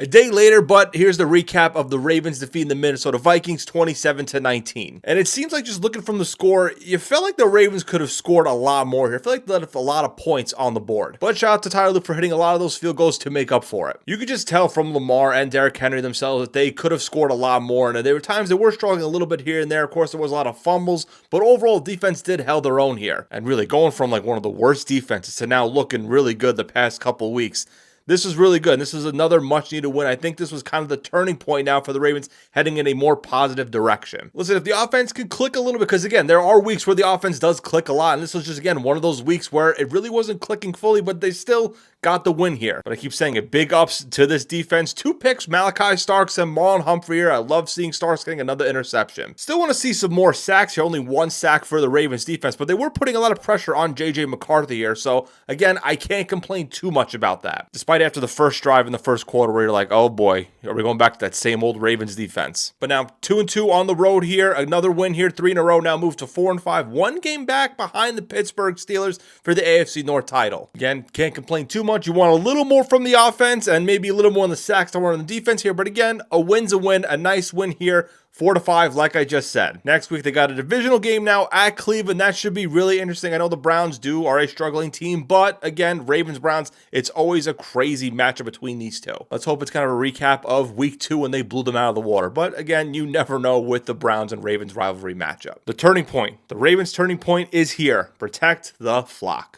A day later, but here's the recap of the Ravens defeating the Minnesota Vikings 27-19. And it seems like just looking from the score, you felt like the Ravens could have scored a lot more here. I feel like they left a lot of points on the board. But shout out to Tyler Luke for hitting a lot of those field goals to make up for it. You could just tell from Lamar and Derrick Henry themselves that they could have scored a lot more. And there were times they were struggling a little bit here and there. Of course, there was a lot of fumbles, but overall defense did held their own here. And really going from like one of the worst defenses to now looking really good the past couple weeks. This is really good. This is another much-needed win. I think this was kind of the turning point now for the Ravens heading in a more positive direction. Listen, if the offense can click a little bit, because again, there are weeks where the offense does click a lot, and this was just, again, one of those weeks where it really wasn't clicking fully, but they still got the win here. But I keep saying it, big ups to this defense. 2 picks, Malachi Starks and Marlon Humphrey here. I love seeing Starks getting another interception. Still want to see some more sacks here. Only 1 sack for the Ravens defense, but they were putting a lot of pressure on J.J. McCarthy here, so again, I can't complain too much about that. Despite after the first drive in the first quarter where you're like, oh boy, are we going back to that same old Ravens defense? But now 2-2 on the road here. Another win here, 3 in a row now, moved to 4-5. 1 game back behind the Pittsburgh Steelers for the AFC North title. Again, can't complain too much. You want a little more from the offense and maybe a little more on the sacks than on the defense here. But again, a win's a win, a nice win here. 4-5, like I just said. Next week, they got a divisional game now at Cleveland. That should be really interesting. I know the Browns are a struggling team, but again, Ravens-Browns, it's always a crazy matchup between these two. Let's hope it's kind of a recap of week 2 when they blew them out of the water. But again, you never know with the Browns and Ravens rivalry matchup. The turning point, the Ravens' turning point is here. Protect the flock.